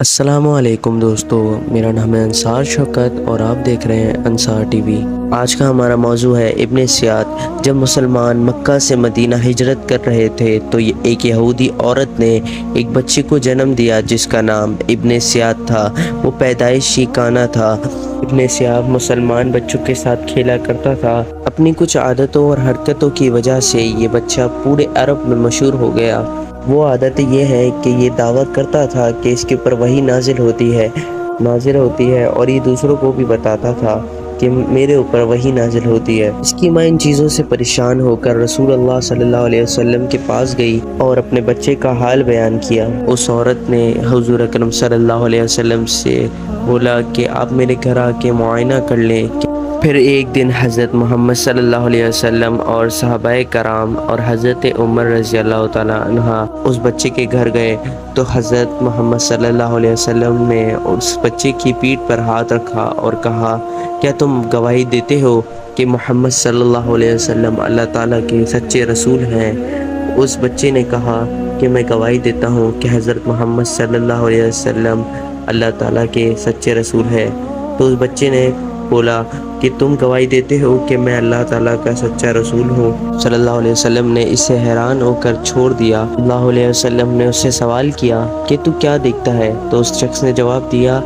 السلام علیکم دوستو، میرا نام ہے انصار شوکت اور آپ دیکھ رہے ہیں انصار ٹی وی۔ آج کا ہمارا موضوع ہے ابن سیاد۔ جب مسلمان مکہ سے مدینہ ہجرت کر رہے تھے تو ایک یہودی عورت نے ایک بچے کو جنم دیا جس کا نام ابن سیاد تھا۔ وہ پیدائشی کانا تھا۔ ابن سیاد مسلمان بچوں کے ساتھ کھیلا کرتا تھا۔ اپنی کچھ عادتوں اور حرکتوں کی وجہ سے یہ بچہ پورے عرب میں مشہور ہو گیا۔ وہ عادت یہ ہے کہ یہ دعویٰ کرتا تھا کہ اس کے اوپر وحی نازل ہوتی ہے اور یہ دوسروں کو بھی بتاتا تھا کہ میرے اوپر وحی نازل ہوتی ہے۔ اس کی ماں ان چیزوں سے پریشان ہو کر رسول اللہ صلی اللہ علیہ وسلم کے پاس گئی اور اپنے بچے کا حال بیان کیا۔ اس عورت نے حضور اکرم صلی اللہ علیہ وسلم سے بولا کہ آپ میرے گھر آ کے معائنہ کر لیں۔ پھر ایک دن حضرت محمد صلی اللہ علیہ وسلم اور صحابہ کرام اور حضرت عمر رضی اللہ تعالیٰ عنہ اس بچے کے گھر گئے تو حضرت محمد صلی اللہ علیہ وسلم نے اس بچے کی پیٹھ پر ہاتھ رکھا اور کہا، کیا تم گواہی دیتے ہو کہ محمد صلی اللہ علیہ وسلم اللہ تعالیٰ کے سچے رسول ہیں؟ اس بچے نے کہا کہ میں گواہی دیتا ہوں کہ حضرت محمد صلی اللہ علیہ وسلم اللہ تعالیٰ کے سچے رسول ہے۔ تو اس بچے نے بولا کہ تم گواہی دیتے ہو کہ میں اللہ تعالیٰ کا سچا رسول ہوں؟ صلی اللہ علیہ وسلم نے اس سے حیران ہو کر چھوڑ دیا۔ اللہ علیہ وسلم نے اس سے سوال کیا کہ تو کیا دیکھتا ہے؟ تو اس شخص نے جواب دیا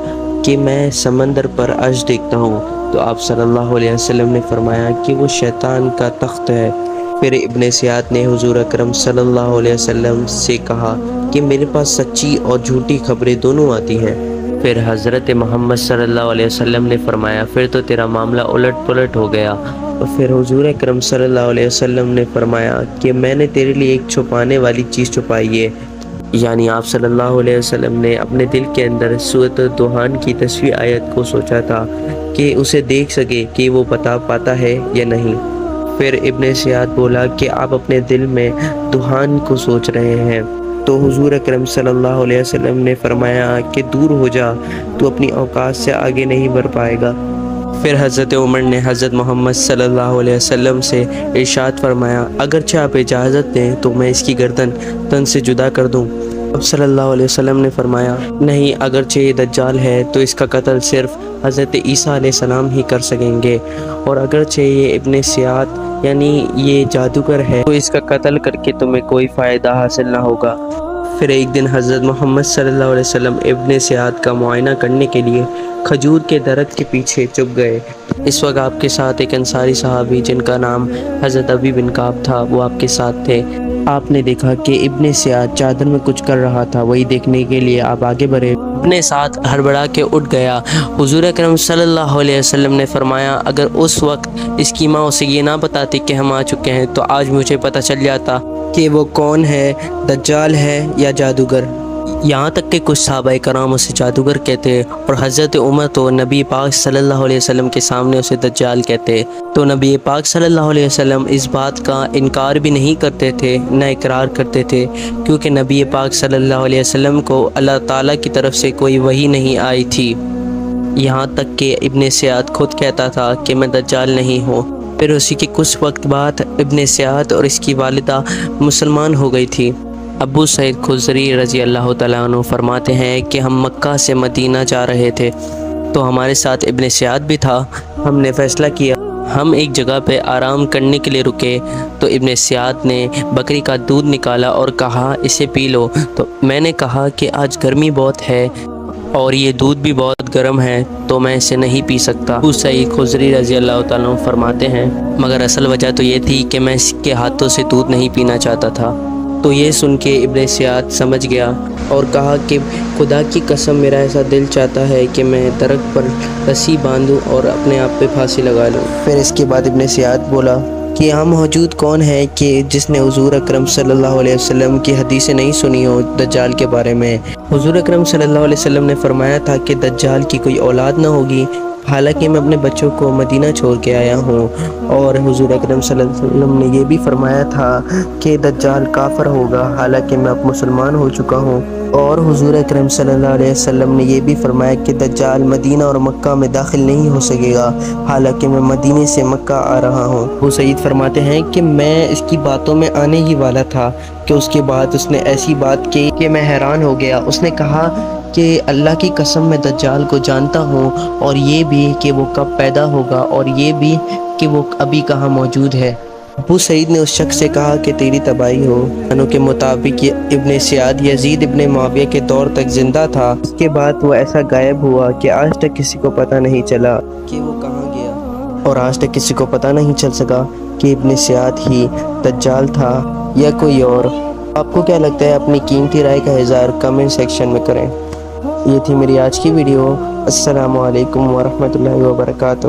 کہ میں سمندر پر عرش دیکھتا ہوں۔ تو آپ صلی اللہ علیہ وسلم نے فرمایا کہ وہ شیطان کا تخت ہے۔ پھر ابن سیاد نے حضور اکرم صلی اللہ علیہ وسلم سے کہا کہ میرے پاس سچی اور جھوٹی خبریں دونوں آتی ہیں۔ پھر حضرت محمد صلی اللہ علیہ وسلم نے فرمایا، پھر تو تیرا معاملہ الٹ پلٹ ہو گیا۔ اور پھر حضور اکرم صلی اللہ علیہ وسلم نے فرمایا کہ میں نے تیرے لیے ایک چھپانے والی چیز چھپائی ہے۔ یعنی آپ صلی اللہ علیہ وسلم نے اپنے دل کے اندر سورۃ الدخان کی 10ویں آیت کو سوچا تھا کہ اسے دیکھ سکے کہ وہ بتا پاتا ہے یا نہیں۔ پھر ابن سیاد بولا کہ آپ اپنے دل میں دخان کو سوچ رہے ہیں۔ تو حضور اکرم صلی اللہ علیہ وسلم نے فرمایا کہ دور ہو جا، تو اپنی اوقات سے آگے نہیں بڑھ پائے گا۔ پھر حضرت عمر نے حضرت محمد صلی اللہ علیہ وسلم سے ارشاد فرمایا، اگرچہ آپ اجازت دیں تو میں اس کی گردن تن سے جدا کر دوں۔ اب صلی اللہ علیہ وسلم نے فرمایا، نہیں، اگرچہ یہ دجال ہے تو اس کا قتل صرف حضرت عیسیٰ علیہ السلام ہی کر سکیں گے، اور اگرچہ یہ ابن سیاد یعنی یہ جادوگر ہے تو اس کا قتل کر کے تمہیں کوئی فائدہ حاصل نہ ہوگا۔ پھر ایک دن حضرت محمد صلی اللہ علیہ وسلم ابن سیاد کا معائنہ کرنے کے لیے کھجور کے درخت کے پیچھے چھپ گئے۔ اس وقت آپ کے ساتھ ایک انصاری صحابی جن کا نام حضرت ابی بن کعب تھا وہ آپ کے ساتھ تھے۔ آپ نے دیکھا کہ ابن سیاد چادر میں کچھ کر رہا تھا، وہی دیکھنے کے لیے آپ آگے بڑھے۔ ابن سیاد ہڑبڑا کے اٹھ گیا۔ حضور اکرم صلی اللہ علیہ وسلم نے فرمایا، اگر اس وقت اس کی ماں اسے یہ نہ بتاتی کہ ہم آ چکے ہیں تو آج مجھے پتہ چل جاتا کہ وہ کون ہے، دجال ہے یا جادوگر۔ یہاں تک کہ کچھ صحابہ کرام اسے جادوگر کہتے اور حضرت عمر تو نبی پاک صلی اللہ علیہ وسلم کے سامنے اسے دجال کہتے۔ تو نبی پاک صلی اللہ علیہ وسلم اس بات کا انکار بھی نہیں کرتے تھے نہ اقرار کرتے تھے، کیونکہ نبی پاک صلی اللہ علیہ وسلم کو اللہ تعالیٰ کی طرف سے کوئی وحی نہیں آئی تھی۔ یہاں تک کہ ابن سیاد خود کہتا تھا کہ میں دجال نہیں ہوں۔ پھر اسی کے کچھ وقت بعد ابن سیاد اور اس کی والدہ مسلمان ہو گئی تھی۔ ابو سعید خدری رضی اللہ تعالیٰ عنہ فرماتے ہیں کہ ہم مکہ سے مدینہ جا رہے تھے تو ہمارے ساتھ ابن سیاد بھی تھا۔ ہم نے فیصلہ کیا، ہم ایک جگہ پہ آرام کرنے کے لیے رکے تو ابن سیاد نے بکری کا دودھ نکالا اور کہا اسے پی لو۔ تو میں نے کہا کہ آج گرمی بہت ہے اور یہ دودھ بھی بہت گرم ہے تو میں اسے نہیں پی سکتا۔ ابو سعید خدری رضی اللہ تعالیٰ عنہ فرماتے ہیں مگر اصل وجہ تو یہ تھی کہ میں اس کے ہاتھوں سے دودھ نہیں پینا چاہتا تھا۔ تو یہ سن کے ابن سیاد سمجھ گیا اور کہا کہ خدا کی قسم میرا ایسا دل چاہتا ہے کہ میں درخت پر رسی باندھوں اور اپنے آپ پہ پھانسی لگا لوں۔ پھر اس کے بعد ابن سیاد بولا کہ یہاں موجود کون ہے کہ جس نے حضور اکرم صلی اللہ علیہ وسلم کی حدیثیں نہیں سنی ہو دجال کے بارے میں؟ حضور اکرم صلی اللہ علیہ وسلم نے فرمایا تھا کہ دجال کی کوئی اولاد نہ ہوگی، حالانکہ میں اپنے بچوں کو مدینہ چھوڑ کے آیا ہوں، اور حضور اکرم صلی اللہ علیہ وسلم نے یہ بھی فرمایا تھا کہ دجال کافر ہوگا، حالانکہ میں اب مسلمان ہو چکا ہوں، اور حضور اکرم صلی اللہ علیہ وسلم نے یہ بھی فرمایا کہ دجال مدینہ اور مکہ میں داخل نہیں ہو سکے گا، حالانکہ میں مدینے سے مکہ آ رہا ہوں۔ ابو سعید فرماتے ہیں کہ میں اس کی باتوں میں آنے ہی والا تھا کہ اس کے بعد اس نے ایسی بات کی کہ میں حیران ہو گیا۔ اس نے کہا کہ اللہ کی قسم میں دجال کو جانتا ہوں، اور یہ بھی کہ وہ کب پیدا ہوگا، اور یہ بھی کہ وہ ابھی کہاں موجود ہے۔ ابو سعید نے اس شخص سے کہا کہ تیری تباہی ہو۔ انہوں کے مطابق ابن سیاد یزید ابن معاویہ کے دور تک زندہ تھا، اس کے بعد وہ ایسا غائب ہوا کہ آج تک کسی کو پتہ نہیں چلا کہ وہ کہاں گیا، اور آج تک کسی کو پتہ نہیں چل سکا کہ ابن سیاد ہی دجال تھا یا کوئی اور۔ آپ کو کیا لگتا ہے؟ اپنی قیمتی رائے کا اظہار کمنٹ سیکشن میں کریں۔ یہ تھی میری آج کی ویڈیو۔ السلام علیکم ورحمۃ اللہ وبرکاتہ۔